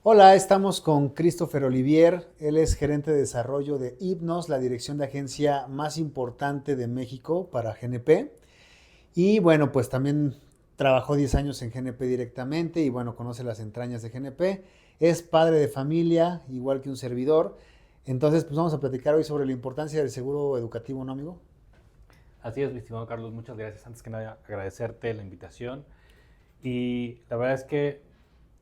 Hola, estamos con Christopher Olivier. Él es gerente de desarrollo de Hipnos, la dirección de agencia más importante de México para GNP. Y bueno, pues también trabajó 10 años en GNP directamente y bueno, conoce las entrañas de GNP. Es padre de familia, igual que un servidor. Entonces, pues vamos a platicar hoy sobre la importancia del seguro educativo, ¿no, amigo? Así es, mi estimado Carlos, muchas gracias. Antes que nada, agradecerte la invitación. Y la verdad es que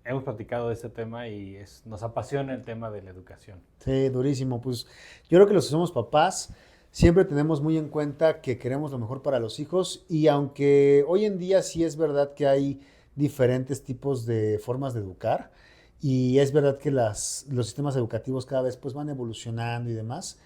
hemos platicado de este tema y nos apasiona el tema de la educación. Sí, durísimo. Pues yo creo que los que somos papás siempre tenemos muy en cuenta que queremos lo mejor para los hijos y aunque hoy en día sí es verdad que hay diferentes tipos de formas de educar y es verdad que los sistemas educativos cada vez pues van evolucionando y demás,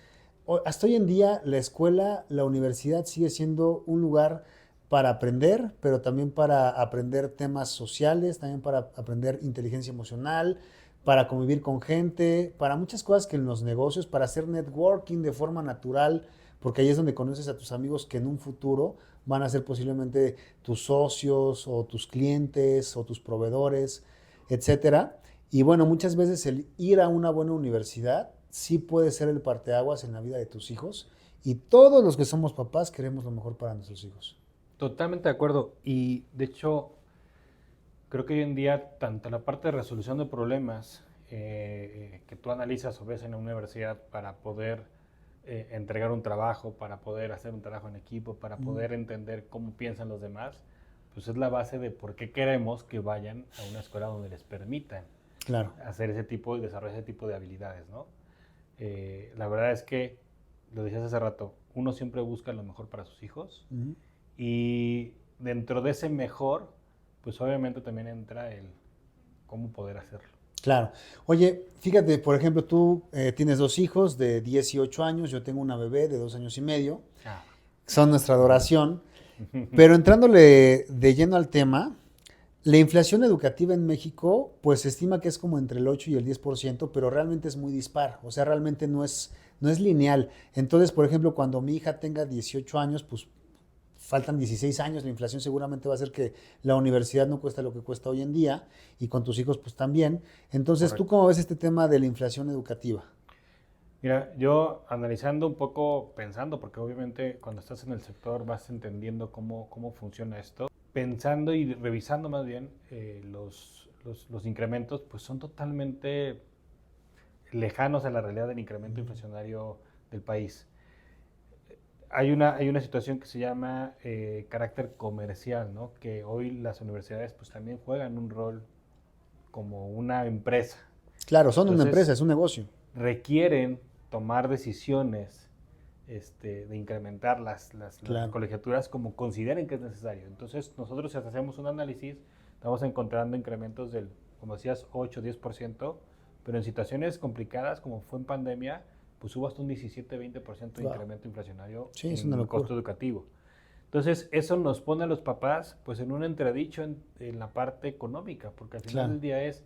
hasta hoy en día la escuela, la universidad sigue siendo un lugar para aprender, pero también para aprender temas sociales, también para aprender inteligencia emocional, para convivir con gente, para muchas cosas que en los negocios, para hacer networking de forma natural, porque ahí es donde conoces a tus amigos que en un futuro van a ser posiblemente tus socios o tus clientes o tus proveedores, etcétera. Y bueno, muchas veces el ir a una buena universidad sí puede ser el parteaguas en la vida de tus hijos y todos los que somos papás queremos lo mejor para nuestros hijos. Totalmente de acuerdo. Y de hecho, creo que hoy en día, tanto la parte de resolución de problemas que tú analizas o ves en la universidad para poder entregar un trabajo, para poder hacer un trabajo en equipo, para Mm, poder entender cómo piensan los demás, pues es la base de por qué queremos que vayan a una escuela donde les permitan claro. hacer ese tipo y desarrollar ese tipo de habilidades, ¿no? La verdad es que, lo decías hace rato, uno siempre busca lo mejor para sus hijos Mm. y dentro de ese mejor, pues obviamente también entra el cómo poder hacerlo. Claro. Oye, fíjate, por ejemplo, tú tienes dos hijos de 18 años, yo tengo una bebé de 2 años y medio, Ah, son nuestra ujú. adoración, pero entrándole de lleno al tema, la inflación educativa en México, pues se estima que es como entre el 8 y el 10%, pero realmente es muy dispar, o sea, realmente no es lineal. Entonces, por ejemplo, cuando mi hija tenga 18 años, pues faltan 16 años, la inflación seguramente va a hacer que la universidad no cuesta lo que cuesta hoy en día y con tus hijos pues también. Entonces, ¿tú Correcto. cómo ves este tema de la inflación educativa? Mira, yo analizando un poco, pensando, porque obviamente cuando estás en el sector vas entendiendo cómo funciona esto, pensando y revisando más bien los incrementos, pues son totalmente lejanos a la realidad del incremento inflacionario del país. Hay una situación que se llama carácter comercial, ¿no? Que hoy las universidades pues también juegan un rol como una empresa. Claro, son una empresa, Entonces es un negocio. requieren tomar decisiones de incrementar las Claro. colegiaturas como consideren que es necesario. Entonces nosotros si hacemos un análisis, estamos encontrando incrementos del, como decías, 8-10%, pero en situaciones complicadas como fue en pandemia, pues hubo hasta un 17-20% de Wow. incremento inflacionario Sí, es una en locura. costo educativo. Entonces, eso nos pone a los papás pues en un entredicho en la parte económica, porque al final Claro. del día es,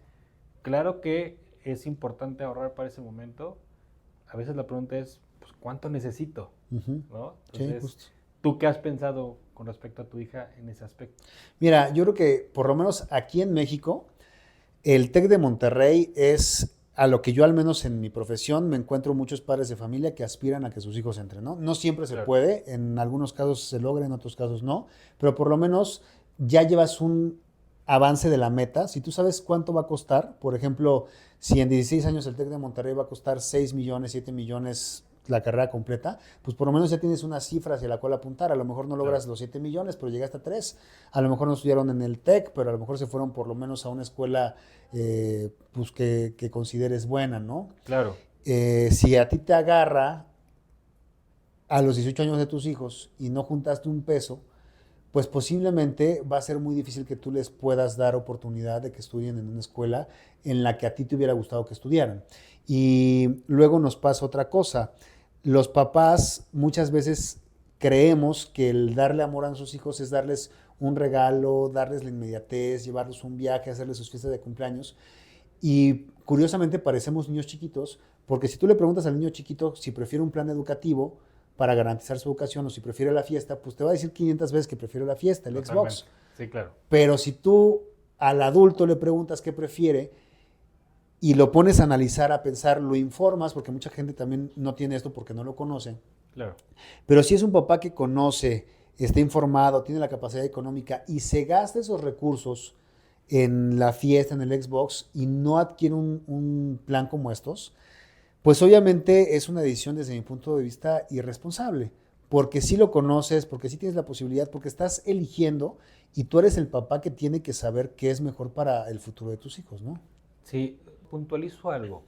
claro que es importante ahorrar para ese momento. A veces la pregunta es, pues, ¿cuánto necesito? Ujú. ¿No? Sí, Entonces, justo. ¿tú qué has pensado con respecto a tu hija en ese aspecto? Mira, yo creo que por lo menos aquí en México, el TEC de Monterrey es a lo que yo al menos en mi profesión me encuentro muchos padres de familia que aspiran a que sus hijos entren, ¿no? No siempre se Claro, puede, en algunos casos se logra, en otros casos no, pero por lo menos ya llevas un avance de la meta. Si tú sabes cuánto va a costar, por ejemplo, si en 16 años el TEC de Monterrey va a costar 6 millones, 7 millones la carrera completa, pues por lo menos ya tienes una cifra hacia la cual apuntar. A lo mejor no claro, logras los 7 millones, pero llegaste a 3. A lo mejor no estudiaron en el TEC, pero a lo mejor se fueron por lo menos a una escuela pues que consideres buena, ¿no? claro, Si a ti te agarra a los 18 años de tus hijos y no juntaste un peso, pues posiblemente va a ser muy difícil que tú les puedas dar oportunidad de que estudien en una escuela en la que a ti te hubiera gustado que estudiaran. Y luego nos pasa otra cosa. Los papás muchas veces creemos que el darle amor a sus hijos es darles un regalo, darles la inmediatez, llevarles un viaje, hacerles sus fiestas de cumpleaños. Y curiosamente parecemos niños chiquitos, porque si tú le preguntas al niño chiquito si prefiere un plan educativo para garantizar su educación o si prefiere la fiesta, pues te va a decir 500 veces que prefiere la fiesta, el Xbox. totalmente. Sí, claro, Pero si tú al adulto le preguntas qué prefiere, y lo pones a analizar, a pensar, lo informas, porque mucha gente también no tiene esto porque no lo conoce. Claro. Pero si es un papá que conoce, está informado, tiene la capacidad económica y se gasta esos recursos en la fiesta, en el Xbox y no adquiere un plan como estos, pues obviamente es una decisión desde mi punto de vista irresponsable, porque sí lo conoces, porque sí tienes la posibilidad, porque estás eligiendo y tú eres el papá que tiene que saber qué es mejor para el futuro de tus hijos, ¿no? Sí, puntualizo algo.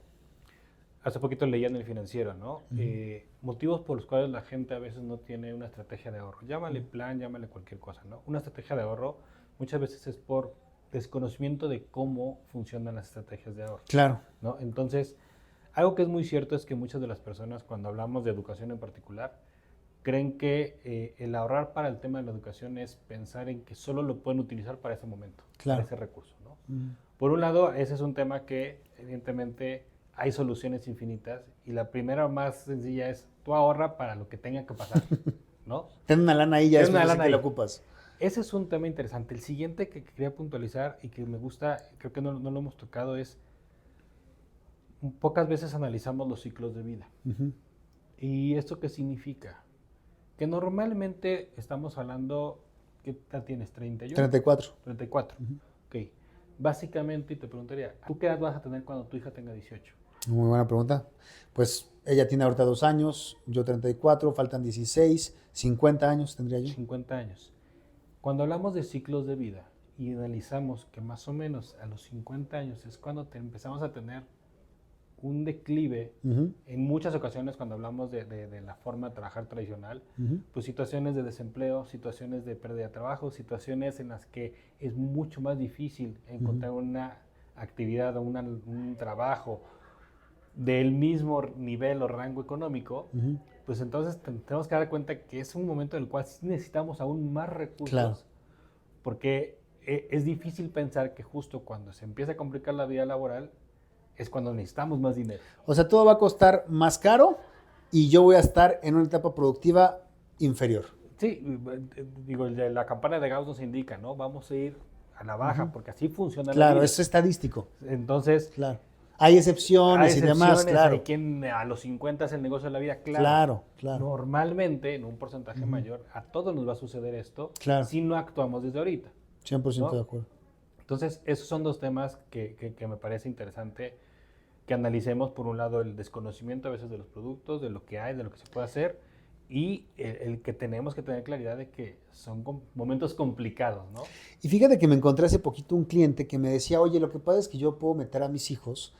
Hace poquito leía en el Financiero, ¿no? Motivos por los cuales la gente a veces no tiene una estrategia de ahorro. Llámale plan, llámale cualquier cosa, ¿no? Una estrategia de ahorro muchas veces es por desconocimiento de cómo funcionan las estrategias de ahorro, Claro. ¿no? Entonces, algo que es muy cierto es que muchas de las personas, cuando hablamos de educación en particular, creen que el ahorrar para el tema de la educación es pensar en que solo lo pueden utilizar para ese momento, Claro. para ese recurso, ¿no? Por un lado, ese es un tema que evidentemente hay soluciones infinitas y la primera más sencilla es tú ahorra para lo que tenga que pasar, ¿no? Ten una lana ahí ya Ten una después de lana que la ahí. ocupas. Ese es un tema interesante. El siguiente que quería puntualizar y que me gusta, creo que no lo hemos tocado, es pocas veces analizamos los ciclos de vida. ¿Y esto qué significa? Que normalmente estamos hablando, ¿qué edad tienes? ¿31? 34. 34. Ok. Básicamente, y te preguntaría, ¿tú qué edad vas a tener cuando tu hija tenga 18? Muy buena pregunta. Pues ella tiene ahorita 2 años, yo 34, faltan 16, 50 años tendría yo. 50 años. Cuando hablamos de ciclos de vida y analizamos que más o menos a los 50 años es cuando empezamos a tener un declive, en muchas ocasiones cuando hablamos de la forma de trabajar tradicional, pues situaciones de desempleo, situaciones de pérdida de trabajo, situaciones en las que es mucho más difícil encontrar una actividad o un trabajo del mismo nivel o rango económico, pues entonces tenemos que dar cuenta que es un momento en el cual sí necesitamos aún más recursos, Claro. porque es difícil pensar que justo cuando se empieza a complicar la vida laboral es cuando necesitamos más dinero. O sea, todo va a costar más caro y yo voy a estar en una etapa productiva inferior. Sí, digo, la campana de Gauss nos indica, ¿no? Vamos a ir a la baja, porque así funciona la Claro, vida. es estadístico. Entonces, Claro. Hay excepciones y demás, claro. hay quien a los 50 es el negocio de la vida, claro. Claro, claro. Normalmente, en un porcentaje mayor, a todos nos va a suceder esto Claro. si no actuamos desde ahorita. 100% ¿no? de acuerdo. Entonces, esos son dos temas que me parece interesante que analicemos. Por un lado, el desconocimiento a veces de los productos, de lo que hay, de lo que se puede hacer, y el que tenemos que tener claridad de que son momentos complicados, ¿no? Y fíjate que me encontré hace poquito un cliente que me decía, oye, lo que pasa es que yo puedo meter a mis hijos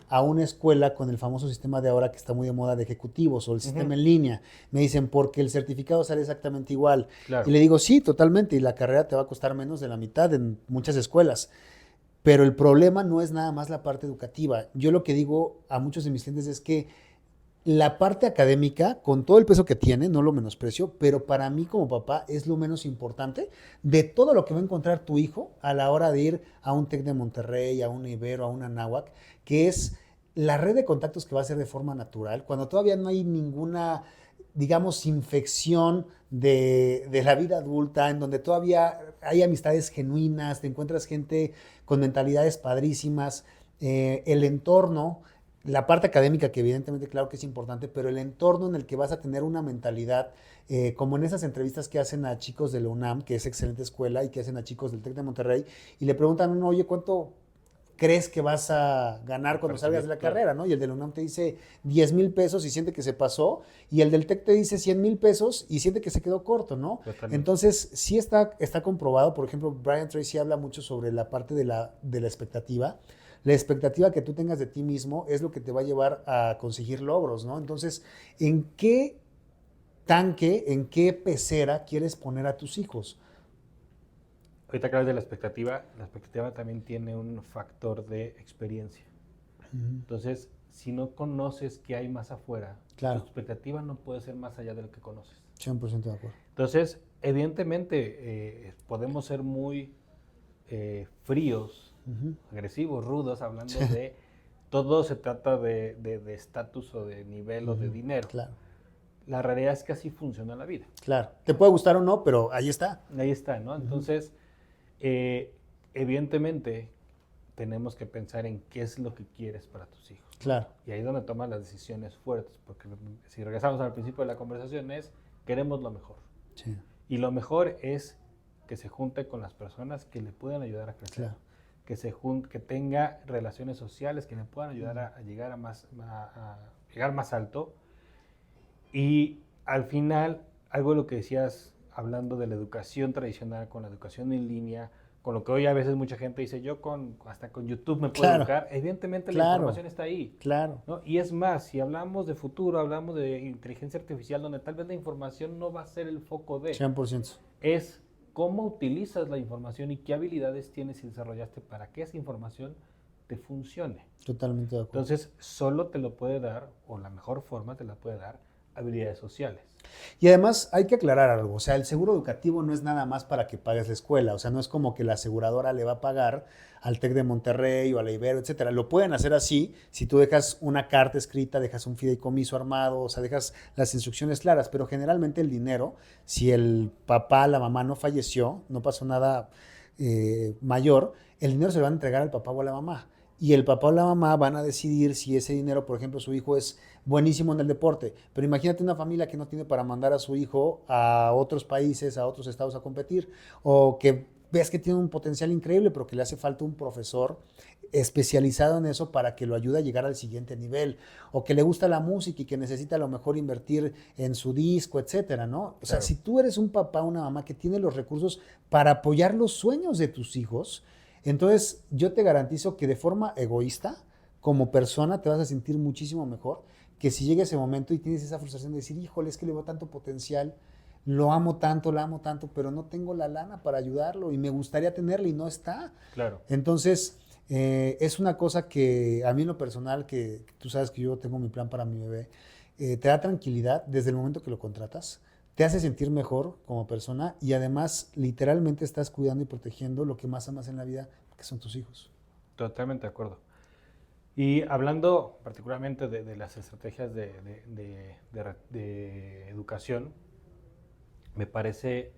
a una escuela con el famoso sistema de ahora que está muy de moda de ejecutivos o el sistema en línea. Me dicen, porque el certificado sale exactamente igual. Claro. Y le digo, sí, totalmente, y la carrera te va a costar menos de la mitad en muchas escuelas. Pero el problema no es nada más la parte educativa. Yo lo que digo a muchos de mis clientes es que la parte académica, con todo el peso que tiene, no lo menosprecio, pero para mí como papá es lo menos importante de todo lo que va a encontrar tu hijo a la hora de ir a un TEC de Monterrey, a un Ibero, a una Anáhuac, que es la red de contactos que va a ser de forma natural, cuando todavía no hay ninguna, digamos, infección de la vida adulta, en donde todavía hay amistades genuinas, te encuentras gente con mentalidades padrísimas, el entorno, la parte académica que evidentemente claro que es importante, pero el entorno en el que vas a tener una mentalidad, como en esas entrevistas que hacen a chicos de la UNAM, que es excelente escuela, y que hacen a chicos del TEC de Monterrey, y le preguntan, oye, ¿cuánto crees que vas a ganar cuando salgas de la carrera? ¿No? Y el de la UNAM te dice 10,000 pesos y siente que se pasó, y el del TEC te dice 100,000 pesos y siente que se quedó corto, ¿no? Totalmente. Entonces, sí está comprobado, por ejemplo, Brian Tracy habla mucho sobre la parte de la expectativa. La expectativa que tú tengas de ti mismo es lo que te va a llevar a conseguir logros, ¿no? Entonces, ¿en qué tanque, en qué pecera quieres poner a tus hijos? Ahorita que hablas de la expectativa también tiene un factor de experiencia. Entonces, si no conoces qué hay más afuera, claro, tu expectativa no puede ser más allá de lo que conoces. 100% de acuerdo. Entonces, evidentemente, podemos ser muy fríos, agresivos, rudos, hablando de todo se trata de estatus o de nivel o de dinero. Claro. La realidad es que así funciona la vida. Claro. Te puede gustar o no, pero ahí está. Ahí está, ¿no? Entonces, evidentemente, tenemos que pensar en qué es lo que quieres para tus hijos. Claro. Y ahí es donde toman las decisiones fuertes, porque si regresamos al principio de la conversación es, queremos lo mejor. Sí. Y lo mejor es que se junte con las personas que le puedan ayudar a crecer. Claro. Que tenga relaciones sociales que le puedan ayudar a llegar a llegar más alto. Y al final, algo de lo que decías, hablando de la educación tradicional con la educación en línea, con lo que hoy a veces mucha gente dice, yo hasta con YouTube me puedo educar, evidentemente la información está ahí. Claro. ¿No? Y es más, si hablamos de futuro, hablamos de inteligencia artificial, donde tal vez la información no va a ser el foco de... 100%. Es cómo utilizas la información y qué habilidades tienes y desarrollaste para que esa información te funcione. Totalmente de acuerdo. Entonces, solo te lo puede dar, o la mejor forma te la puede dar, habilidades sociales. Y además hay que aclarar algo, o sea, el seguro educativo no es nada más para que pagues la escuela, o sea, no es como que la aseguradora le va a pagar al TEC de Monterrey o a la Ibero, etcétera. Lo pueden hacer así si tú dejas una carta escrita, dejas un fideicomiso armado, o sea, dejas las instrucciones claras, pero generalmente el dinero, si el papá, la mamá no falleció, no pasó nada mayor, el dinero se lo van a entregar al papá o a la mamá. Y el papá o la mamá van a decidir si ese dinero, por ejemplo, su hijo es buenísimo en el deporte, pero imagínate una familia que no tiene para mandar a su hijo a otros países, a otros estados a competir, o que ves que tiene un potencial increíble, pero que le hace falta un profesor especializado en eso para que lo ayude a llegar al siguiente nivel, o que le gusta la música y que necesita a lo mejor invertir en su disco, etcétera, ¿no? O sea, si tú eres un papá o una mamá que tiene los recursos para apoyar los sueños de tus hijos, entonces yo te garantizo que de forma egoísta, como persona, te vas a sentir muchísimo mejor que si llega ese momento y tienes esa frustración de decir, híjole, es que le veo tanto potencial, lo amo tanto, la amo tanto, pero no tengo la lana para ayudarlo y me gustaría tenerla y no está. Claro. Entonces, es una cosa que a mí en lo personal, que tú sabes que yo tengo mi plan para mi bebé, te da tranquilidad desde el momento que lo contratas, te hace sentir mejor como persona y además literalmente estás cuidando y protegiendo lo que más amas en la vida, que son tus hijos. Totalmente de acuerdo. Y hablando particularmente de las estrategias de educación, me parece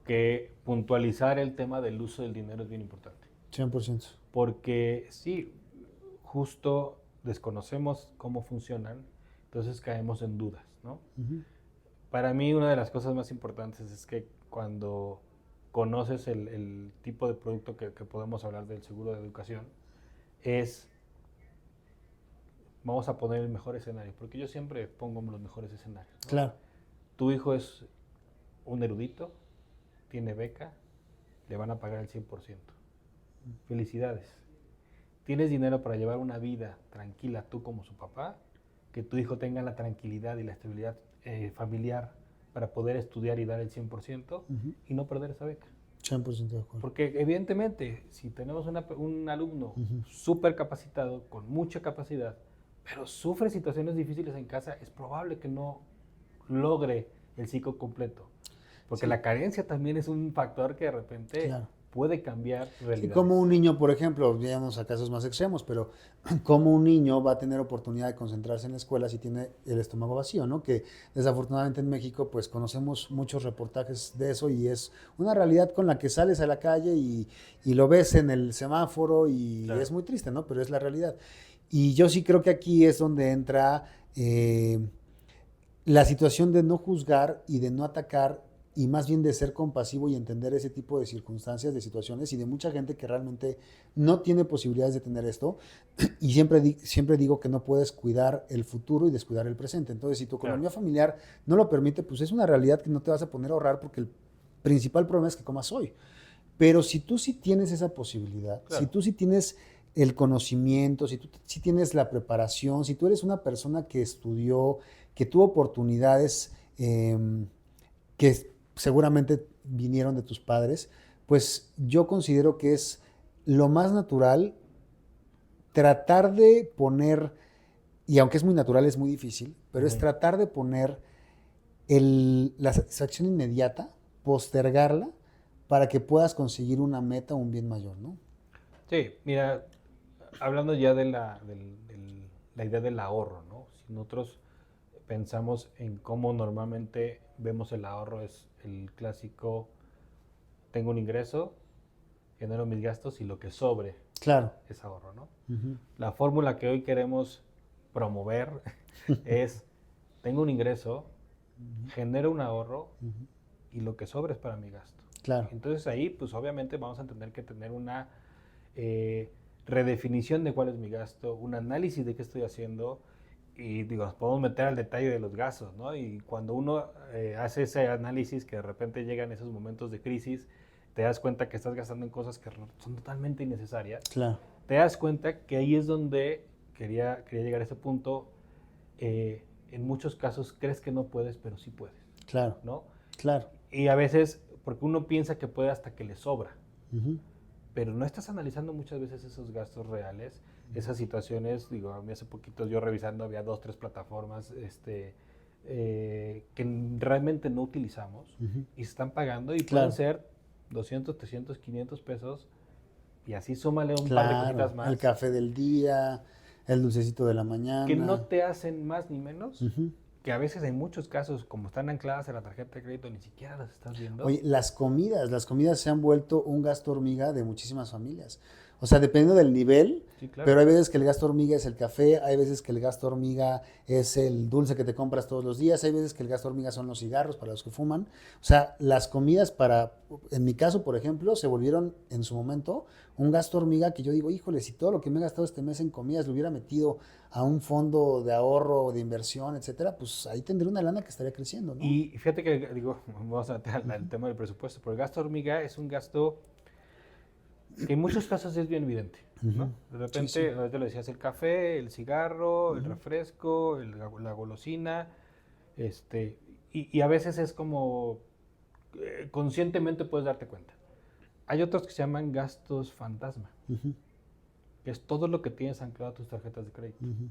que puntualizar el tema del uso del dinero es bien importante. 100%. Porque sí, justo desconocemos cómo funcionan, entonces caemos en dudas, ¿no? Uh-huh. Para mí una de las cosas más importantes es que cuando conoces el tipo de producto que podemos hablar del seguro de educación, es, vamos a poner el mejor escenario, porque yo siempre pongo los mejores escenarios, ¿no? Claro. Tu hijo es un erudito, tiene beca, le van a pagar el 100%. Felicidades. Tienes dinero para llevar una vida tranquila tú como su papá, que tu hijo tenga la tranquilidad y la estabilidad familiar para poder estudiar y dar el 100% Uh-huh. y no perder esa beca. 100% de acuerdo. Porque evidentemente, si tenemos un alumno Uh-huh. súper capacitado, con mucha capacidad, pero sufre situaciones difíciles en casa, es probable que no logre el ciclo completo. Porque sí, la carencia también es un factor que de repente claro, puede cambiar realidades. sí, como un niño, por ejemplo, veamos a casos más extremos, pero como un niño va a tener oportunidad de concentrarse en la escuela si tiene el estómago vacío, ¿no? Que desafortunadamente en México pues conocemos muchos reportajes de eso y es una realidad con la que sales a la calle y lo ves en el semáforo y Claro. es muy triste, ¿no? Pero es la realidad. Y yo sí creo que aquí es donde entra la situación de no juzgar y de no atacar y más bien de ser compasivo y entender ese tipo de circunstancias, de situaciones y de mucha gente que realmente no tiene posibilidades de tener esto y siempre digo que no puedes cuidar el futuro y descuidar el presente. Entonces, si tu economía familiar no lo permite, pues es una realidad que no te vas a poner a ahorrar porque el principal problema es que comas hoy. Pero si tú sí tienes esa posibilidad, Claro. si tú sí tienes el conocimiento, si tú sí tienes la preparación, si tú eres una persona que estudió, que tuvo oportunidades que seguramente vinieron de tus padres, pues yo considero que es lo más natural tratar de poner, y aunque es muy natural, es muy difícil, pero es tratar de poner la satisfacción inmediata, postergarla, para que puedas conseguir una meta o un bien mayor, ¿no? Sí, mira, hablando ya de la idea del ahorro, ¿no? Si nosotros pensamos en cómo normalmente vemos el ahorro, es el clásico, tengo un ingreso, genero mis gastos y lo que sobre Claro. es ahorro, ¿no? Ujú. La fórmula que hoy queremos promover es, tengo un ingreso, genero un ahorro Ujú. y lo que sobra es para mi gasto. Claro. Entonces ahí, pues obviamente vamos a tener que tener una eh, redefinición de cuál es mi gasto, un análisis de qué estoy haciendo y digo, nos podemos meter al detalle de los gastos, ¿no? Y cuando uno hace ese análisis que de repente llegan esos momentos de crisis, te das cuenta que estás gastando en cosas que son totalmente innecesarias, Claro. te das cuenta que ahí es donde quería llegar a ese punto. En muchos casos crees que no puedes, pero sí puedes, Claro. ¿no? Claro. Y a veces, porque uno piensa que puede hasta que le sobra, Ujú. pero no estás analizando muchas veces esos gastos reales, esas situaciones. Digo, a mí hace poquito yo revisando había 2, 3 plataformas que realmente no utilizamos Ujú. y se están pagando y pueden Claro. ser 200, 300, 500 pesos y así súmale un par de cositas Claro. El más café del día, el dulcecito de la que no mañana. te hacen más ni menos, Ujú. que a veces en muchos casos, como están ancladas a la tarjeta de crédito, ni siquiera las estás viendo. Oye, las comidas se han vuelto un gasto hormiga de muchísimas familias. O sea, dependiendo del nivel, Sí, claro. pero hay veces que el gasto hormiga es el café, hay veces que el gasto hormiga es el dulce que te compras todos los días, hay veces que el gasto hormiga son los cigarros para los que fuman. O sea, las comidas en mi caso, por ejemplo, se volvieron en su momento un gasto hormiga que yo digo, híjole, si todo lo que me he gastado este mes en comidas lo hubiera metido a un fondo de ahorro, de inversión, etcétera, pues ahí tendría una lana que estaría creciendo, ¿no? Y fíjate que, digo, vamos a meter al tema del presupuesto, pero el gasto hormiga es un gasto que en muchos casos es bien evidente, Ujú. ¿no? De Sí, repente, sí. ahorita lo decías, el café, el cigarro, el Ujú. refresco, la golosina, y a veces es como conscientemente puedes darte cuenta. Hay otros que se llaman gastos fantasma, Ujú. que es todo lo que tienes anclado a tus tarjetas de crédito. Ujú.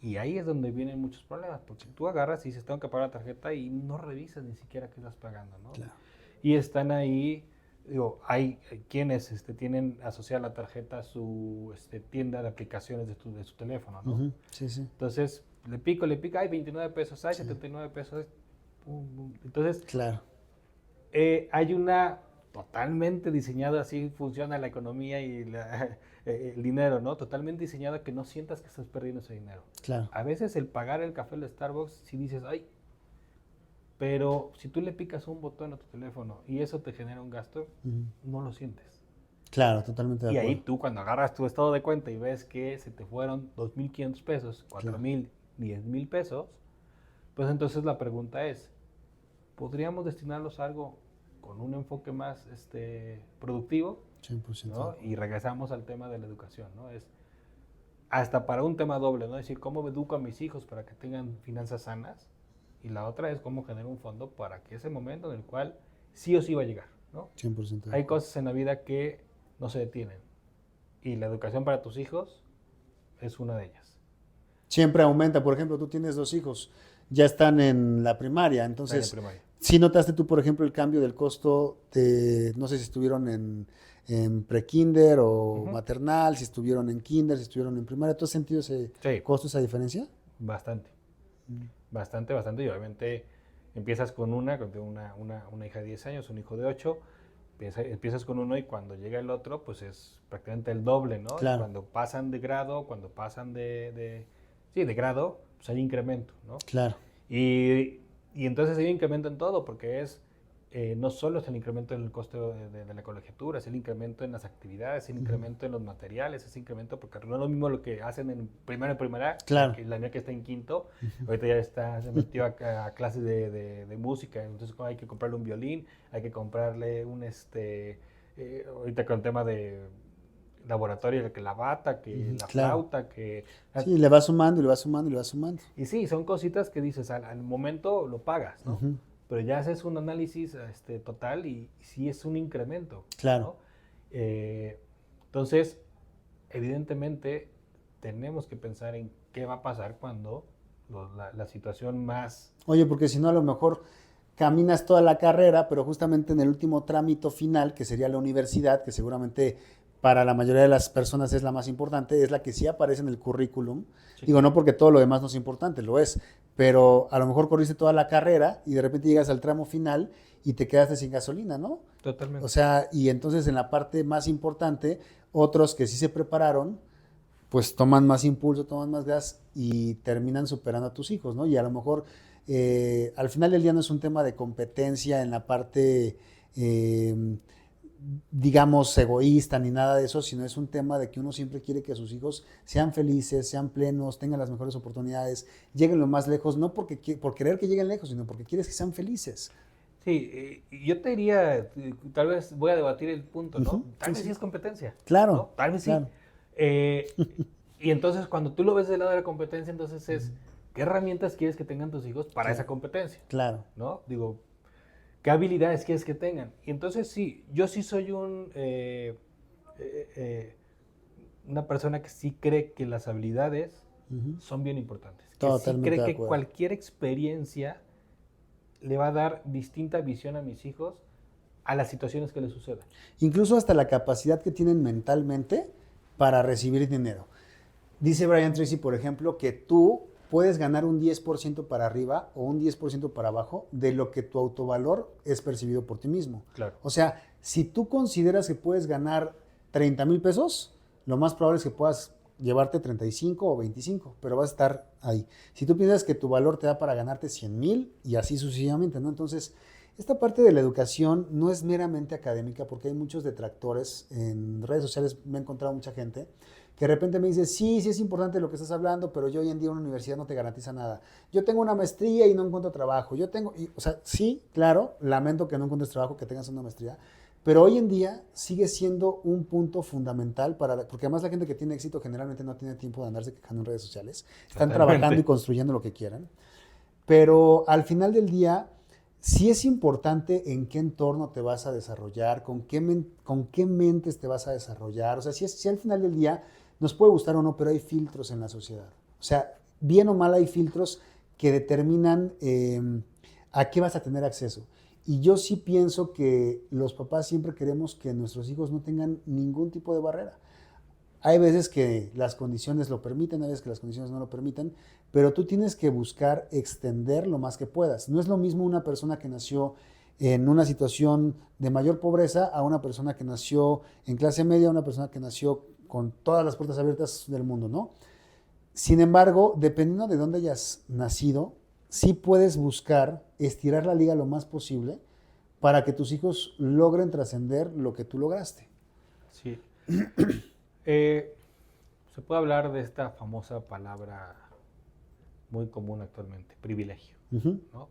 Y ahí es donde vienen muchos problemas, porque tú agarras y dices, tengo que pagar la tarjeta y no revisas ni siquiera qué estás pagando, ¿no? Claro. Y están ahí, digo, hay quienes tienen asociada la tarjeta a su tienda de aplicaciones de su teléfono, ¿no? Ujú. Sí, sí. Entonces, le pico, ay, 29 pesos, ay, 79 pesos, pum, pum. Entonces, Claro. hay una totalmente diseñada, así funciona la economía y el dinero, ¿no? Totalmente diseñada que no sientas que estás perdiendo ese dinero. Claro. A veces el pagar el café de Starbucks, si dices, ay, pero si tú le picas un botón a tu teléfono y eso te genera un gasto, Ujú. no lo sientes. Claro, totalmente de Y ahí acuerdo. tú cuando agarras tu estado de cuenta y ves que se te fueron 2,500 pesos, 4,000, 10,000 pesos, pues entonces la pregunta es, ¿podríamos destinarlos a algo con un enfoque más productivo? 100% de ¿No? acuerdo. Y regresamos al tema de la educación, ¿no? Es hasta para un tema doble, ¿no? Es decir, ¿cómo educo a mis hijos para que tengan finanzas sanas? Y la otra es cómo genero un fondo para que ese momento en el cual sí o sí va a llegar, ¿no? 100% de Hay acuerdo. cosas en la vida que no se detienen. Y la educación para tus hijos es una de ellas. Siempre aumenta. Por ejemplo, tú tienes 2 hijos, ya están en la primaria. Está en la Entonces, primaria. ¿sí notaste tú, por ejemplo, el cambio del costo de, no sé si estuvieron en pre-kinder o Ujú. maternal, si estuvieron en kinder, si estuvieron en primaria? ¿Tú has sentido ese Sí, costo, esa diferencia? bastante. Bastante, bastante. Y obviamente empiezas con una hija de 10 años, un hijo de 8. Empiezas con uno y cuando llega el otro, pues es prácticamente el doble, ¿no? Y Claro, cuando pasan de grado, cuando pasan sí, de grado, pues hay incremento, ¿no? claro. Y entonces hay incremento en todo, porque no solo es el incremento en el costo de la colegiatura, es el incremento en las actividades, es el Ujú. incremento en los materiales, es el incremento porque no es lo mismo lo que hacen en primero y primera, Claro. la mía que está en quinto, Ujú. ahorita ya se metió a clases de música, entonces hay que comprarle un violín, hay que comprarle ahorita con el tema de laboratorio, que la bata, que Ujú. la Claro. flauta, que... Sí, le va sumando y le va sumando y le va sumando. Y sí, son cositas que dices, al momento lo pagas, ¿no? Ujú. Pero ya haces un análisis total y sí es un incremento, Claro. ¿no? Entonces, evidentemente, tenemos que pensar en qué va a pasar cuando la situación más... Oye, porque si no, a lo mejor caminas toda la carrera, pero justamente en el último trámite final, que sería la universidad, que seguramente para la mayoría de las personas es la más importante, es la que sí aparece en el currículum. Sí, Digo, no porque todo lo demás no es importante, lo es, pero a lo mejor corriste toda la carrera y de repente llegas al tramo final y te quedaste sin gasolina, ¿no? O totalmente. sea, y entonces en la parte más importante, Otros que sí se prepararon, pues toman más impulso, toman más gas y terminan superando a tus hijos, ¿no? Y a lo mejor al final del día no es un tema de competencia en la parte, eh, digamos, egoísta ni nada de eso, sino es un tema de que uno siempre quiere que sus hijos sean felices, sean plenos, tengan las mejores oportunidades, lleguen lo más lejos, no porque, por querer que lleguen lejos, sino porque quieres que sean felices. Sí, yo te diría, tal vez voy a debatir el punto, ¿no? Ujú, Tal sí, vez sí sí. es competencia, Claro, ¿no? Tal vez sí. claro. Eh, y entonces cuando tú lo ves del lado de la competencia, entonces es, ¿qué herramientas quieres que tengan tus hijos para esa Claro, competencia? claro. ¿No? Digo, ¿qué habilidades quieres que tengan? Y entonces sí, yo sí soy una persona que sí cree que las habilidades Ujú. son bien importantes, que sí Totalmente cree de que acuerdo. cualquier experiencia le va a dar distinta visión a mis hijos a las situaciones que les sucedan. Incluso hasta la capacidad que tienen mentalmente para recibir dinero. Dice Brian Tracy, por ejemplo, que tú puedes ganar un 10% para arriba o un 10% para abajo de lo que tu autovalor es percibido por ti mismo. Claro. O sea, si tú consideras que puedes ganar 30,000 pesos, lo más probable es que puedas llevarte 35 o 25, pero vas a estar ahí. Si tú piensas que tu valor te da para ganarte 100,000 y así sucesivamente, ¿no? Entonces, esta parte de la educación no es meramente académica porque hay muchos detractores. En redes sociales me he encontrado mucha gente que de repente me dice, sí, sí es importante lo que estás hablando, pero yo hoy en día una universidad no te garantiza nada. Yo tengo una maestría y no encuentro trabajo. O sea, sí, claro, lamento que no encuentres trabajo, que tengas una maestría, pero hoy en día sigue siendo un punto fundamental porque además la gente que tiene éxito generalmente no tiene tiempo de andarse quejando en redes sociales. Están trabajando y Totalmente. construyendo lo que quieran. Pero al final del día, sí es importante en qué entorno te vas a desarrollar, con qué mentes te vas a desarrollar. O sea, si al final del día nos puede gustar o no, pero hay filtros en la sociedad. O sea, bien o mal hay filtros que determinan a qué vas a tener acceso. Y yo sí pienso que los papás siempre queremos que nuestros hijos no tengan ningún tipo de barrera. Hay veces que las condiciones lo permiten, hay veces que las condiciones no lo permiten, pero tú tienes que buscar extender lo más que puedas. No es lo mismo una persona que nació en una situación de mayor pobreza a una persona que nació en clase media, a una persona que nació con todas las puertas abiertas del mundo, ¿no? Sin embargo, dependiendo de dónde hayas nacido, sí puedes buscar estirar la liga lo más posible para que tus hijos logren trascender lo que tú lograste. Sí. Eh, se puede hablar de esta famosa palabra muy común actualmente, privilegio, Ujú. ¿no?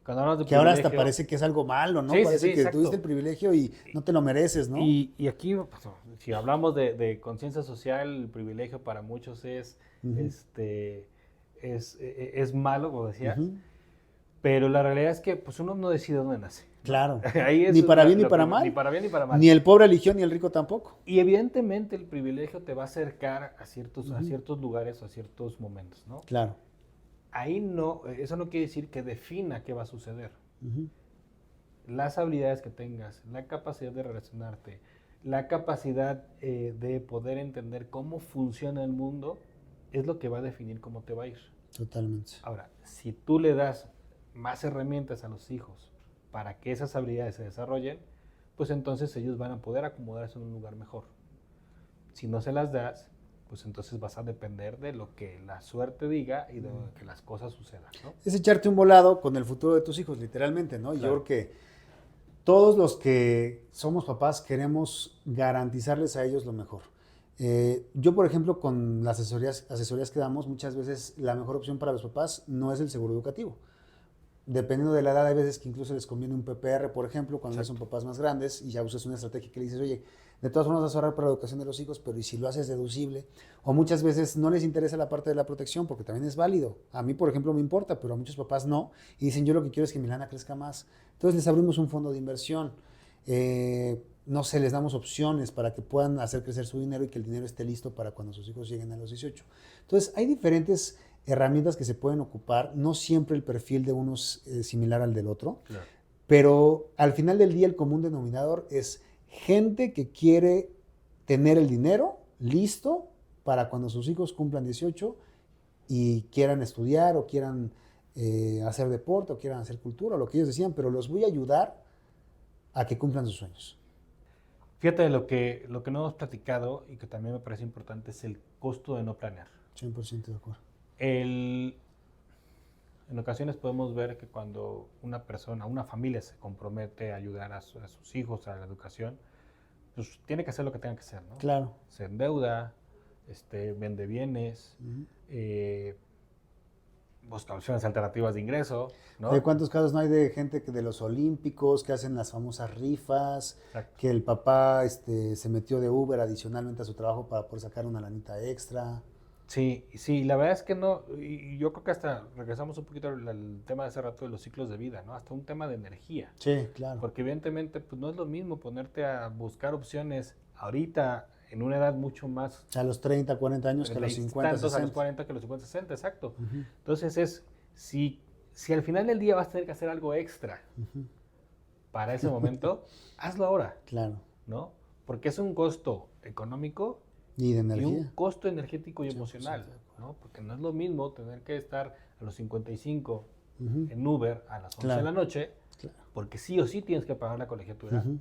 Cuando hablamos de Que ahora hasta privilegio, parece que es algo malo, ¿no? sí, sí, sí, Parece que tuviste exacto. el privilegio y no te lo mereces, ¿no? Y aquí, pues, si hablamos de conciencia social, el privilegio para muchos Ujú, este, es malo, como decías, ujú. pero la realidad es que pues, uno no decide dónde nace, ¿no? Claro. Ahí Ni eso es para bien ni lo para primero, ni mal. para bien ni para mal. Ni el pobre eligió ni el rico tampoco. Y evidentemente el privilegio te va a acercar a Ujú. ciertos lugares o a ciertos momentos, ¿no? Claro. Ahí no, eso no quiere decir que defina qué va a suceder. Ujú. Las habilidades que tengas, la capacidad de relacionarte, la capacidad de poder entender cómo funciona el mundo, es lo que va a definir cómo te va a ir. Totalmente. Ahora, si tú le das más herramientas a los hijos para que esas habilidades se desarrollen, pues entonces ellos van a poder acomodarse en un lugar mejor. Si no se las das, pues entonces vas a depender de lo que la suerte diga y de lo que las cosas sucedan, ¿no? Es echarte un volado con el futuro de tus hijos, literalmente, ¿no? Y yo Claro. creo que todos los que somos papás queremos garantizarles a ellos lo mejor. Yo, por ejemplo, con las asesorías que damos, muchas veces la mejor opción para los papás no es el seguro educativo. Dependiendo de la edad, hay veces que incluso les conviene un PPR, por ejemplo, cuando ya son Exacto. papás más grandes y ya usas una estrategia que le dices, oye, de todas formas vas a ahorrar para la educación de los hijos, pero ¿y si lo haces deducible? O muchas veces no les interesa la parte de la protección porque también es válido. A mí, por ejemplo, me importa, pero a muchos papás no. Y dicen, yo lo que quiero es que mi lana crezca más. Entonces les abrimos un fondo de inversión. No sé, les damos opciones para que puedan hacer crecer su dinero y que el dinero esté listo para cuando sus hijos lleguen a los 18. Entonces, hay diferentes herramientas que se pueden ocupar. No siempre el perfil de uno es similar al del otro, Claro. pero al final del día el común denominador es gente que quiere tener el dinero listo para cuando sus hijos cumplan 18 y quieran estudiar o quieran hacer deporte o quieran hacer cultura o lo que ellos decían, pero los voy a ayudar a que cumplan sus sueños. Fíjate, lo que no hemos platicado y que también me parece importante es el costo de no planear. 100% de acuerdo. El, en ocasiones podemos ver que cuando una persona, una familia se compromete a ayudar a sus hijos a la educación, pues tiene que hacer lo que tenga que hacer, ¿no? Claro. Se endeuda, vende bienes, Ujú. busca opciones alternativas de ingreso, ¿De ¿no? cuántos casos no hay de gente que de los olímpicos que hacen las famosas rifas, Exacto. que el papá se metió de Uber adicionalmente a su trabajo para poder sacar una lanita extra? Sí, sí, la verdad es que no, y yo creo que hasta regresamos un poquito al tema de hace rato de los ciclos de vida, ¿no? Hasta un tema de energía, Sí, claro. porque evidentemente pues no es lo mismo ponerte a buscar opciones ahorita en una edad mucho más, A los 30, 40 años que a 30 los y 50, tantos a los 60. 40 que a los 50, 60, exacto. Ujú, Entonces si al final del día vas a tener que hacer algo extra ujú. para ese momento, hazlo ahora, Claro. ¿no? Porque es un costo económico Y de y un energía. costo energético y 100% emocional, de acuerdo. ¿no? Porque no es lo mismo tener que estar a los 55 Ujú, en Uber a las 11 de claro, la noche, claro. porque sí o sí tienes que pagar la colegiatura, Ujú.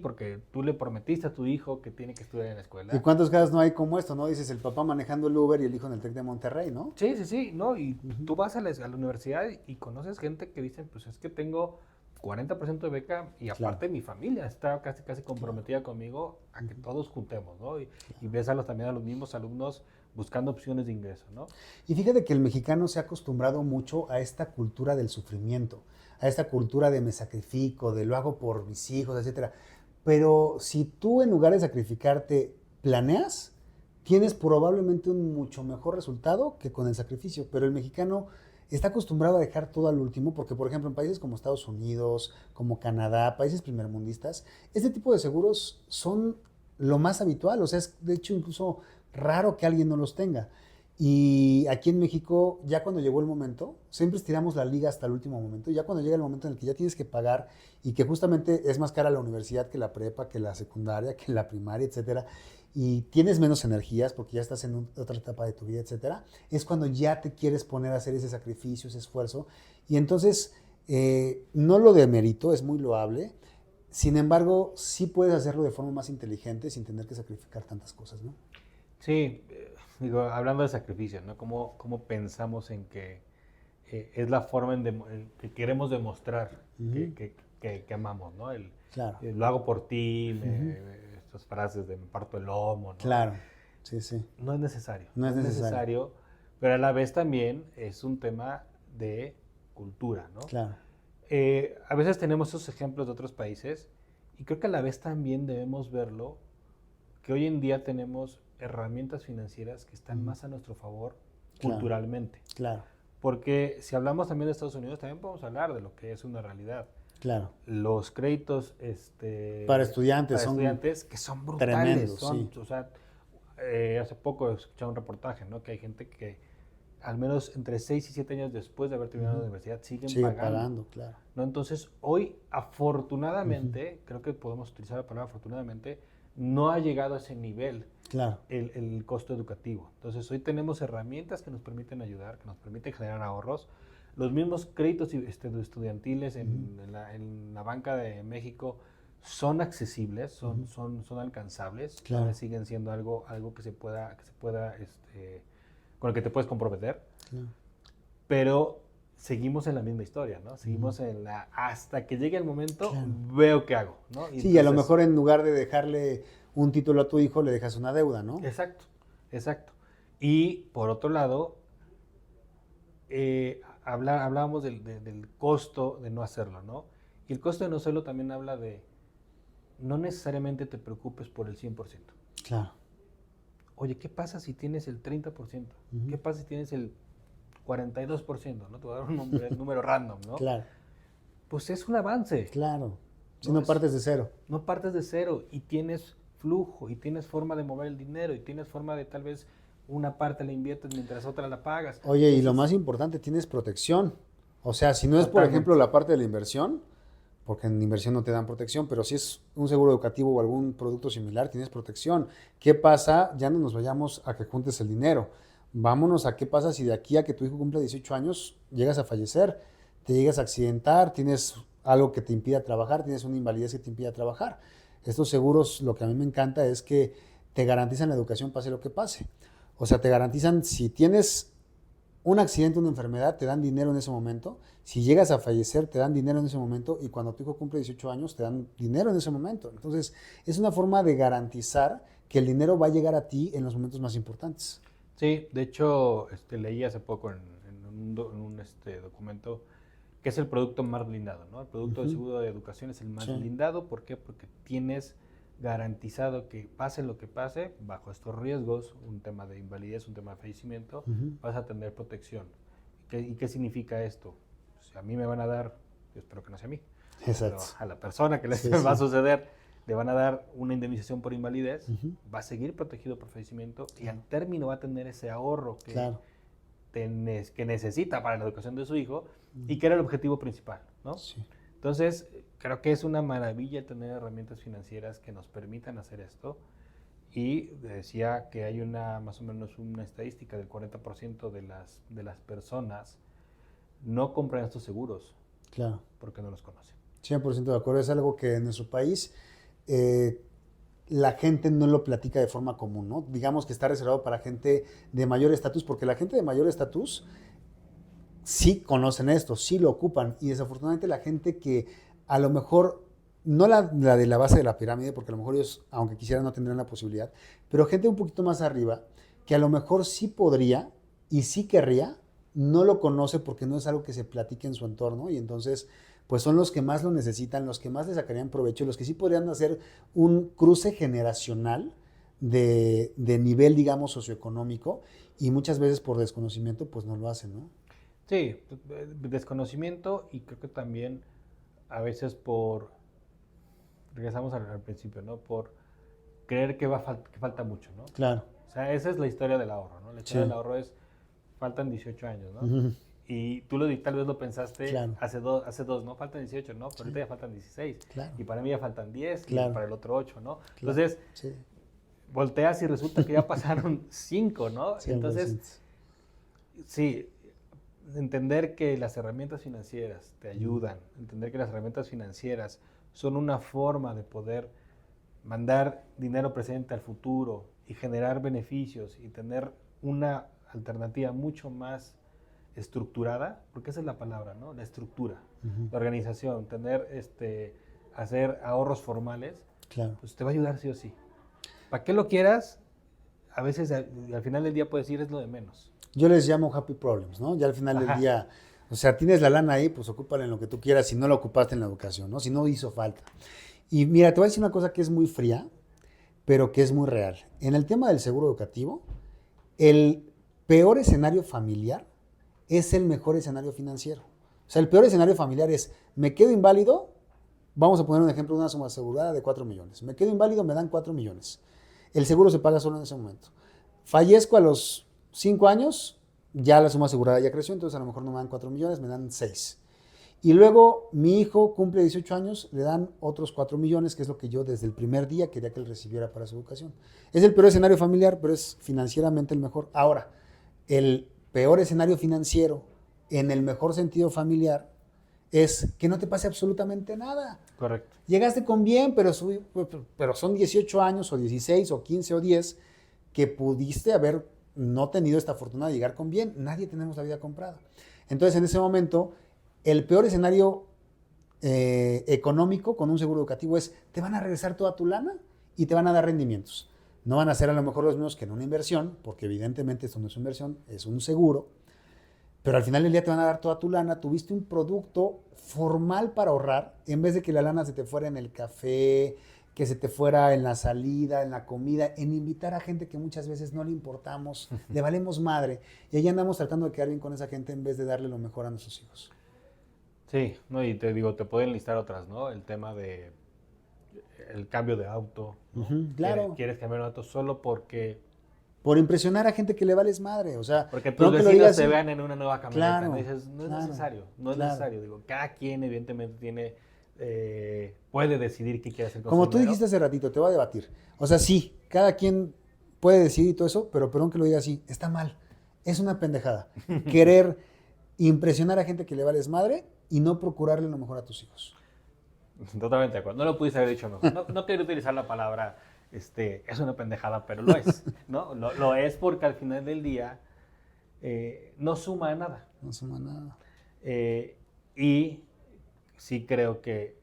porque tú le prometiste a tu hijo que tiene que estudiar en la ¿Y escuela. cuántos casos no hay como esto, no? Dices el papá manejando el Uber y el hijo en el TEC de Monterrey, ¿no? Sí, sí, sí, ¿no? Y Ujú. tú vas a la universidad y conoces gente que dicen, pues es que tengo 40% de beca y Claro, aparte mi familia está casi, casi claro. comprometida conmigo a que Ujú. todos juntemos, ¿no? Y ves también a los mismos alumnos buscando opciones de ingreso, ¿no? Y fíjate que el mexicano se ha acostumbrado mucho a esta cultura del sufrimiento, a esta cultura de me sacrifico, de lo hago por mis hijos, etcétera. Pero si tú en lugar de sacrificarte planeas, tienes probablemente un mucho mejor resultado que con el sacrificio. Pero el mexicano está acostumbrado a dejar todo al último porque, por ejemplo, en países como Estados Unidos, como Canadá, países primermundistas, este tipo de seguros son lo más habitual. O sea, es de hecho incluso raro que alguien no los tenga. Y aquí en México, ya cuando llegó el momento, siempre estiramos la liga hasta el último momento. Y ya cuando llega el momento en el que ya tienes que pagar y que justamente es más cara la universidad que la prepa, que la secundaria, que la primaria, etcétera, y tienes menos energías porque ya estás en otra etapa de tu vida, etcétera, es cuando ya te quieres poner a hacer ese sacrificio, ese esfuerzo. Y entonces, no lo demerito, es muy loable. Sin embargo, sí puedes hacerlo de forma más inteligente sin tener que sacrificar tantas cosas, ¿no? Sí, digo, hablando de sacrificio, ¿no? ¿Cómo pensamos en que es la forma en que queremos demostrar Ujú. que amamos, ¿no? Claro, Lo hago por ti, ujú, estas frases de me parto el lomo, ¿no? claro, sí, sí, No es necesario, no no es es necesario, necesario, pero a la vez también es un tema de cultura, ¿no? claro, A veces tenemos esos ejemplos de otros países y creo que a la vez también debemos verlo que hoy en día tenemos herramientas financieras que están ujú, más a nuestro favor claro, culturalmente. claro, Porque si hablamos también de Estados Unidos, también podemos hablar de lo que es una realidad. claro. Los créditos Para estudiantes para son estudiantes que son brutales. tremendos, sí, O sea, hace poco escuché un reportaje, ¿no? Que hay gente que al menos entre 6 y 7 años después de haber terminado la ujú, universidad siguen sigue pagando. pagando, claro, ¿No? Entonces, hoy, ujú, afortunadamente, creo que podemos utilizar la palabra afortunadamente, no ha llegado a ese nivel claro, el costo educativo. Entonces, hoy tenemos herramientas que nos permiten ayudar, que nos permiten generar ahorros. Los mismos créditos estudiantiles ujú, en la banca de México son accesibles, ujú, son alcanzables, todavía claro, siguen siendo algo con el que te puedes comprometer, claro, pero seguimos en la misma historia, ¿no? ujú, Seguimos hasta que llegue el momento, claro. veo qué hago, ¿no? Y Sí, y a lo entonces, mejor en lugar de dejarle un título a tu hijo, le dejas una deuda, ¿no? exacto, exacto. Y por otro lado, hablábamos del costo de no hacerlo, ¿no? Y el costo de no hacerlo también habla de no necesariamente te preocupes por el 100%. Claro, Oye, ¿qué pasa si tienes el 30%? ujú, ¿Qué pasa si tienes el 42%? ¿No? Te voy a dar un número random, ¿no? claro, Pues es un avance, claro. Si ¿no? no partes de cero. No partes de cero y tienes flujo y tienes forma de mover el dinero y tienes forma de tal vez una parte la inviertes mientras otra la pagas. Oye, y lo Entonces, más importante, tienes protección. O sea, si no es, por ejemplo, totalmente. la parte de la inversión, porque en inversión no te dan protección, pero si es un seguro educativo o algún producto similar, tienes protección. ¿Qué pasa? Ya no nos vayamos a que juntes el dinero. Vámonos a qué pasa si de aquí a que tu hijo cumple 18 años llegas a fallecer, te llegas a accidentar, tienes algo que te impida trabajar, tienes una invalidez que te impida trabajar. Estos seguros, lo que a mí me encanta es que te garantizan la educación pase lo que pase. O sea, te garantizan si tienes un accidente, una enfermedad, te dan dinero en ese momento. Si llegas a fallecer, te dan dinero en ese momento. Y cuando tu hijo cumple 18 años, te dan dinero en ese momento. Entonces, es una forma de garantizar que el dinero va a llegar a ti en los momentos más importantes. Sí, de hecho, leí hace poco en un documento que es el producto más blindado, ¿no? El producto de seguro de educación es el más blindado. ¿Por qué? Porque tienes garantizado que pase lo que pase, bajo estos riesgos, un tema de invalidez, un tema de fallecimiento, vas a tener protección. ¿Y qué significa esto? Pues a mí me van a dar, yo espero que no sea a mí, pero a la persona que va a suceder, le van a dar una indemnización por invalidez, va a seguir protegido por fallecimiento y al término va a tener ese ahorro que necesita para la educación de su hijo y que era el objetivo principal, ¿no? Sí. Entonces, creo que es una maravilla tener herramientas financieras que nos permitan hacer esto. Y decía que hay más o menos una estadística del 40% de las personas no compran estos seguros. Claro. Porque no los conocen. 100% de acuerdo. Es algo que en nuestro país la gente no lo platica de forma común, ¿no? Digamos que está reservado para gente de mayor estatus, porque la gente de mayor estatus sí conocen esto, sí lo ocupan, y desafortunadamente la gente que a lo mejor, no la de la base de la pirámide, porque a lo mejor ellos, aunque quisieran, no tendrían la posibilidad, pero gente un poquito más arriba, que a lo mejor sí podría y sí querría, no lo conoce porque no es algo que se platique en su entorno, y entonces pues son los que más lo necesitan, los que más le sacarían provecho, los que sí podrían hacer un cruce generacional de nivel, digamos, socioeconómico, y muchas veces por desconocimiento pues no lo hacen, ¿no? Sí, desconocimiento, y creo que también a veces regresamos al principio, ¿no? Por creer que falta mucho, ¿no? Claro. O sea, esa es la historia del ahorro, ¿no? La historia del ahorro es, faltan 18 años, ¿no? Y tú tal vez lo pensaste hace dos, ¿no? Faltan 18, ¿no? Pero ahorita ya faltan 16. Claro. Y para mí ya faltan 10, y para el otro 8, ¿no? Entonces, volteas y resulta que ya pasaron 5, ¿no? 100%. Entonces, sí, entender que las herramientas financieras te ayudan, entender que las herramientas financieras son una forma de poder mandar dinero presente al futuro y generar beneficios y tener una alternativa mucho más estructurada, porque esa es la palabra, ¿no? La estructura, la organización, hacer ahorros formales, pues te va a ayudar sí o sí. ¿Para qué lo quieras? A veces al final del día puedes decir es lo de menos. Yo les llamo happy problems, ¿no? Ya al final del día, o sea, tienes la lana ahí, pues ocúpala en lo que tú quieras, si no la ocupaste en la educación, ¿no? Si no hizo falta. Y mira, te voy a decir una cosa que es muy fría, pero que es muy real. En el tema del seguro educativo, el peor escenario familiar es el mejor escenario financiero. O sea, el peor escenario familiar es, me quedo inválido, vamos a poner un ejemplo de una suma asegurada de 4 millones. Me quedo inválido, me dan 4 millones. El seguro se paga solo en ese momento. Fallezco a los 5 años, ya la suma asegurada ya creció, entonces a lo mejor no me dan 4 millones, me dan 6. Y luego mi hijo cumple 18 años, le dan otros 4 millones, que es lo que yo desde el primer día quería que él recibiera para su educación. Es el peor escenario familiar, pero es financieramente el mejor. Ahora, el peor escenario financiero, en el mejor sentido familiar, es que no te pase absolutamente nada. Correcto. Llegaste con bien, pero son 18 años, o 16, o 15, o 10, que pudiste haber no tenido esta fortuna de llegar con bien. Nadie tenemos la vida comprada. Entonces, en ese momento, el peor escenario económico con un seguro educativo es, te van a regresar toda tu lana y te van a dar rendimientos. No van a ser a lo mejor los mismos que en una inversión, porque evidentemente esto no es una inversión, es un seguro. Pero al final del día te van a dar toda tu lana, tuviste un producto formal para ahorrar, en vez de que la lana se te fuera en el café, que se te fuera en la salida, en la comida, en invitar a gente que muchas veces no le importamos, le valemos madre, y ahí andamos tratando de quedar bien con esa gente en vez de darle lo mejor a nuestros hijos. Sí, no, y te digo, te pueden listar otras, ¿no? El tema de el cambio de auto. Claro. ¿Quieres cambiar de auto solo porque... Por impresionar a gente que le vales madre, o sea... Porque tus vecinos te vean en una nueva camioneta. Claro, ¿no? Dices, no es necesario, no es necesario. Digo, cada quien evidentemente puede decidir qué quiere hacer con su Como tú dinero. dijiste hace ratito, te voy a debatir. O sea, sí, cada quien puede decidir todo eso, pero perdón que lo diga así, está mal. Es una pendejada. Querer impresionar a gente que le vales madre y no procurarle lo mejor a tus hijos. Totalmente de acuerdo. No lo pudiste haber dicho mejor. No quiero utilizar la palabra, es una pendejada, pero lo es, ¿no? Lo es porque al final del día no suma a nada. No suma nada. Y sí creo que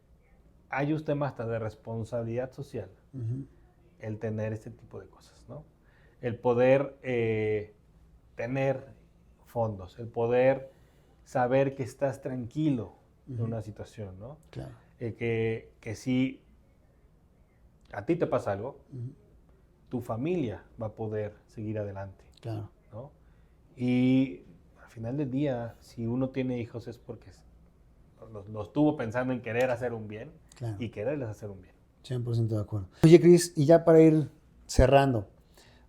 hay un tema hasta de responsabilidad social el tener este tipo de cosas, ¿no? El poder tener fondos, el poder saber que estás tranquilo en una situación, ¿no? Claro. Que si a ti te pasa algo, tu familia va a poder seguir adelante, Claro. ¿no? Y al final del día, si uno tiene hijos es porque los tuvo pensando en querer hacer un bien Claro. y quererles hacer un bien. 100% de acuerdo. Oye, Cris, y ya para ir cerrando,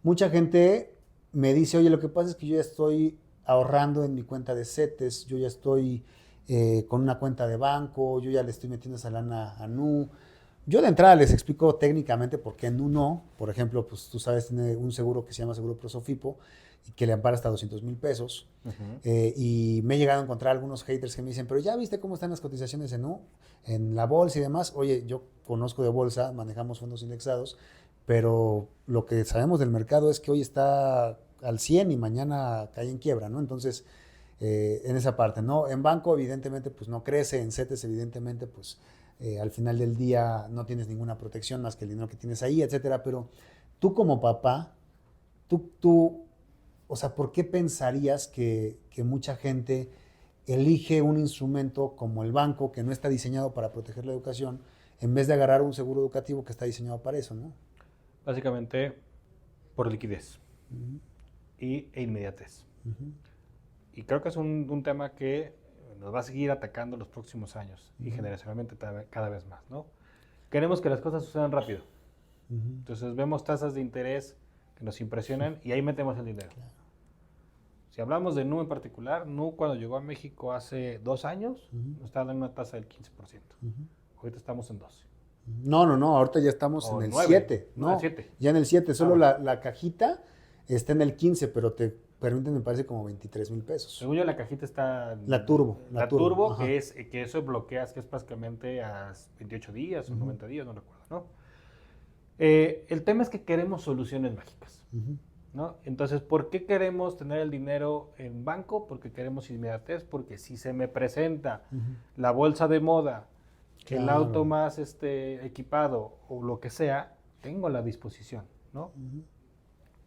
mucha gente me dice, oye, lo que pasa es que yo ya estoy ahorrando en mi cuenta de CETES, yo ya estoy con una cuenta de banco, yo ya le estoy metiendo esa lana a Nu. Yo de entrada les explico técnicamente por qué Nu no. Por ejemplo, pues tú sabes, tiene un seguro que se llama Seguro Prosofipo y que le ampara hasta 200,000 pesos. Y me he llegado a encontrar algunos haters que me dicen, pero ya viste cómo están las cotizaciones en Nu, en la bolsa y demás. Oye, yo conozco de bolsa, manejamos fondos indexados, pero lo que sabemos del mercado es que hoy está al 100 y mañana cae en quiebra, ¿no? Entonces, en esa parte, ¿no? En banco, evidentemente, pues no crece, en CETES, evidentemente, pues al final del día no tienes ninguna protección más que el dinero que tienes ahí, etcétera. Pero tú como papá, o sea, ¿por qué pensarías que mucha gente elige un instrumento como el banco que no está diseñado para proteger la educación en vez de agarrar un seguro educativo que está diseñado para eso, ¿no? Básicamente por liquidez e inmediatez. Y creo que es un tema que nos va a seguir atacando los próximos años y generacionalmente cada vez más, ¿no? Queremos que las cosas sucedan rápido. Entonces vemos tasas de interés que nos impresionan y ahí metemos el dinero. Claro. Si hablamos de Nu en particular, Nu cuando llegó a México hace 2 años nos estaba dando una tasa del 15%. Ahorita estamos en 12. No, ahorita ya estamos O en el 9, 7. no, No, 7. ya en el 7. Solo la cajita está en el 15, pero te permiten, me parece, como 23,000 pesos. Según yo, la cajita está... La turbo. La turbo, que eso bloqueas, que es básicamente a 28 días o 90 días, no recuerdo, ¿no? El tema es que queremos soluciones mágicas, ¿no? Entonces, ¿por qué queremos tener el dinero en banco? Porque queremos inmediatez, porque si se me presenta la bolsa de moda, el auto más equipado o lo que sea, tengo la disposición, ¿no?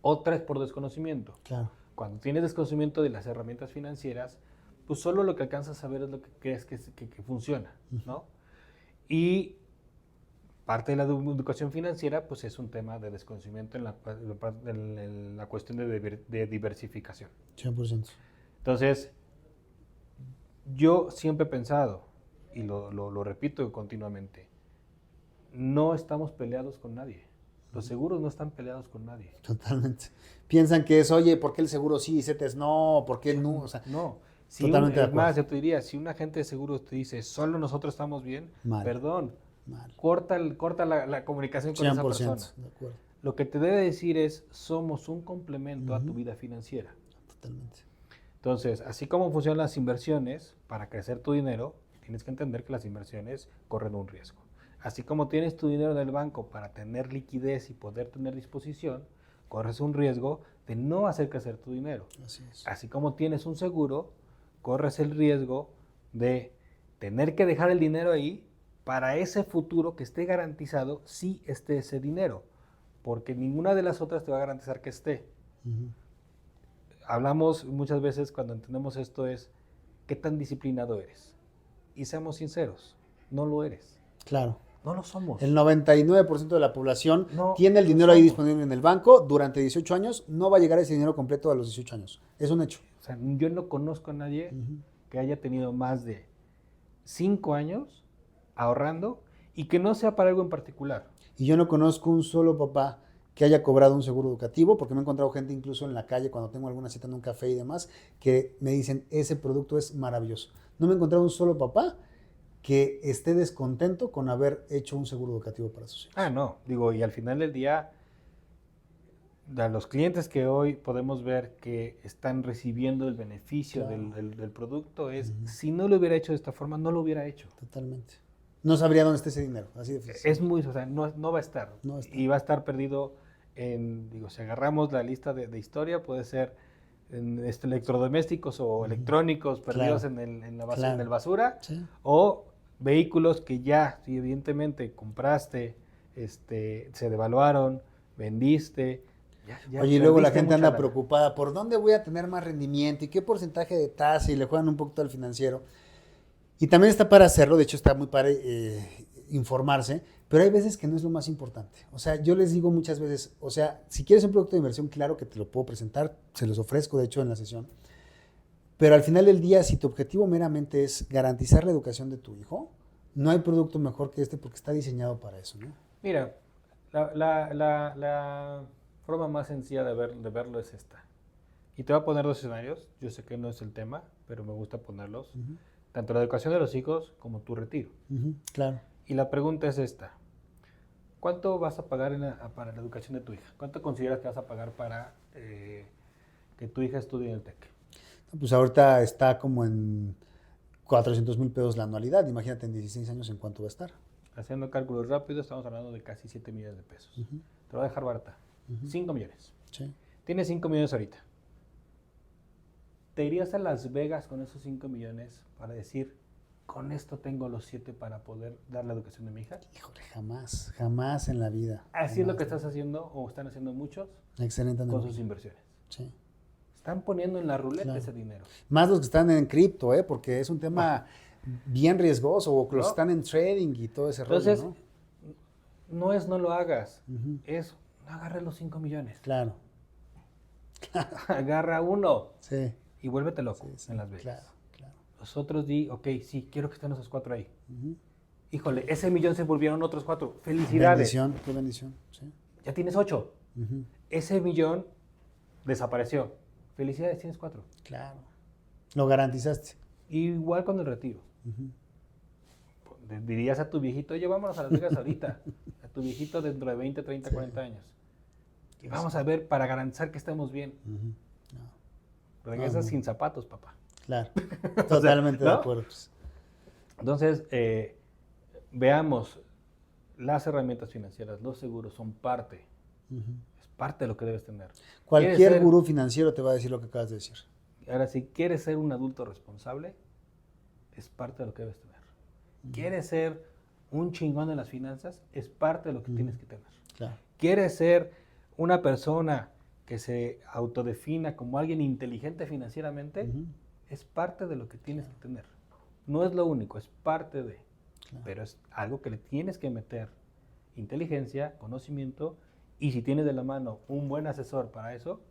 Otra es por desconocimiento. Claro. Cuando tienes desconocimiento de las herramientas financieras, pues solo lo que alcanzas a ver es lo que crees que funciona, ¿no? Y parte de la educación financiera, pues es un tema de desconocimiento en la cuestión de diversificación. 100%. Entonces, yo siempre he pensado, y lo repito continuamente, no estamos peleados con nadie. Los seguros no están peleados con nadie. Totalmente. Piensan que es, oye, ¿por qué el seguro sí y CETES no? ¿Por qué no? O sea, no. Totalmente de acuerdo. Más, yo te diría, si un agente de seguros te dice, solo nosotros estamos bien, Mal. perdón, Mal. corta la comunicación con esa persona. De acuerdo. Lo que te debe decir es, somos un complemento a tu vida financiera. Totalmente. Entonces, así como funcionan las inversiones, para crecer tu dinero, tienes que entender que las inversiones corren un riesgo. Así como tienes tu dinero en el banco para tener liquidez y poder tener disposición, corres un riesgo de no hacer crecer tu dinero. Así es. Así como tienes un seguro, corres el riesgo de tener que dejar el dinero ahí para ese futuro que esté garantizado si esté ese dinero, porque ninguna de las otras te va a garantizar que esté. Hablamos muchas veces cuando entendemos esto es, ¿qué tan disciplinado eres? Y seamos sinceros, no lo eres. Claro. No lo somos. El 99% de la población tiene el dinero ahí disponible en el banco durante 18 años, no va a llegar ese dinero completo a los 18 años. Es un hecho. O sea, yo no conozco a nadie que haya tenido más de 5 años ahorrando y que no sea para algo en particular. Y yo no conozco un solo papá que haya cobrado un seguro educativo, porque me he encontrado gente incluso en la calle cuando tengo alguna cita en un café y demás, que me dicen, ese producto es maravilloso. No me he encontrado un solo papá que esté descontento con haber hecho un seguro educativo para sus hijos. Ah, no. Digo, y al final del día, a los clientes que hoy podemos ver que están recibiendo el beneficio del producto es, si no lo hubiera hecho de esta forma, no lo hubiera hecho. Totalmente. No sabría dónde está ese dinero, así de fácil. Es muy, o sea, no va a estar. No está. Y va a estar perdido en, digo, si agarramos la lista de historia, puede ser en electrodomésticos o electrónicos perdidos Claro. en la Claro. en el basura, Sí. o vehículos que ya, si evidentemente compraste, se devaluaron, vendiste. Oye, y luego la perdiste gente mucha anda lana. preocupada, ¿por dónde voy a tener más rendimiento? ¿Y qué porcentaje de tasa? Y le juegan un poquito al financiero. Y también está para hacerlo, de hecho está muy para informarse, pero hay veces que no es lo más importante. O sea, yo les digo muchas veces, o sea, si quieres un producto de inversión, claro que te lo puedo presentar, se los ofrezco de hecho en la sesión, pero al final del día, si tu objetivo meramente es garantizar la educación de tu hijo, no hay producto mejor que este porque está diseñado para eso, ¿no? Mira, la forma más sencilla de verlo es esta. Y te voy a poner dos escenarios. Yo sé que no es el tema, pero me gusta ponerlos. Tanto la educación de los hijos como tu retiro. Claro. Y la pregunta es esta. ¿Cuánto vas a pagar para la educación de tu hija? ¿Cuánto consideras que vas a pagar para que tu hija estudie en el TEC? Pues ahorita está como en 400,000 pesos la anualidad. Imagínate en 16 años en cuánto va a estar. Haciendo cálculos rápidos, estamos hablando de casi 7 millones de pesos. Te lo voy a dejar barata. 5 millones. Sí. Tienes 5 millones ahorita. ¿Te irías a Las Vegas con esos 5 millones para decir, con esto tengo los 7 para poder dar la educación de mi hija? Híjole, jamás, jamás en la vida. Así es lo que Jamás. estás haciendo o están haciendo muchos Excelente con analogía. sus inversiones. Sí. Están poniendo en la ruleta Claro. ese dinero. Más los que están en cripto, porque es un tema bien riesgoso, o los que ¿No? están en trading y todo ese Entonces, rollo, no es no lo hagas, ¿no? es no agarres los 5 millones. Claro, Agarra uno sí, y vuélvete loco sí, sí, en Las Vegas. claro, claro. Los otros di, ok, sí, quiero que estén esos 4 ahí. Híjole, ese millón se volvieron otros 4. Felicidades. Bendición, qué bendición, sí. Ya tienes 8. Ujú, Ese millón desapareció. Felicidades, tienes 4. claro. Lo garantizaste. Igual con el retiro. Le dirías a tu viejito, oye, vámonos a Las Vegas ahorita. A tu viejito dentro de 20, 30, 40 años. Y vamos a ver para garantizar que estemos bien. No, Regresas sin zapatos, papá. claro, totalmente ¿no? de acuerdo. Pues. Entonces, veamos, las herramientas financieras, los seguros son parte. Es parte de lo que debes tener. Cualquier ¿Quieres ser- gurú financiero te va a decir lo que acabas de decir. Ahora, si quieres ser un adulto responsable, es parte de lo que debes tener. ¿Quieres ser un chingón de las finanzas? Es parte de lo que tienes que tener. Claro. ¿Quieres ser una persona que se autodefina como alguien inteligente financieramente? Es parte de lo que tienes que tener. No es lo único, es parte de. Claro. Pero es algo que le tienes que meter inteligencia, conocimiento, y si tienes de la mano un buen asesor para eso,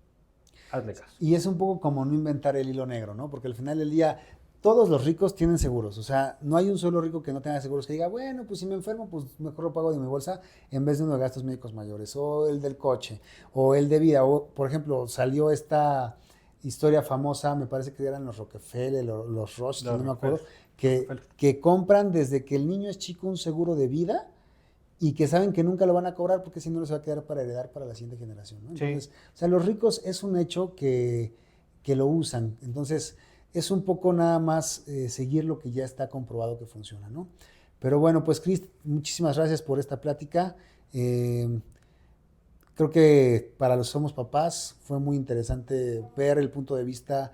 hazle caso. Y es un poco como no inventar el hilo negro, ¿no? Porque al final del día todos los ricos tienen seguros. O sea, no hay un solo rico que no tenga seguros que diga, bueno, pues si me enfermo, pues mejor lo pago de mi bolsa en vez de uno de gastos médicos mayores, o el del coche, o el de vida. O, por ejemplo, salió esta historia famosa, me parece que eran los Rockefeller, los Rothschild, no me acuerdo, que compran desde que el niño es chico un seguro de vida y que saben que nunca lo van a cobrar porque si no les va a quedar para heredar para la siguiente generación, ¿no? Entonces, Sí. o sea, los ricos es un hecho que lo usan. Entonces, es un poco nada más seguir lo que ya está comprobado que funciona, ¿no? Pero bueno, pues Cris, muchísimas gracias por esta plática. Creo que para los Somos Papás fue muy interesante ver el punto de vista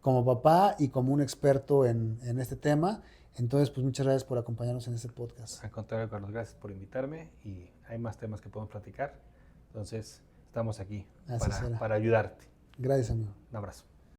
como papá y como un experto en este tema. Entonces, pues muchas gracias por acompañarnos en este podcast. Al contrario, Carlos, gracias por invitarme y hay más temas que podemos platicar. Entonces, estamos aquí Así será. para ayudarte. Gracias, amigo. Un abrazo.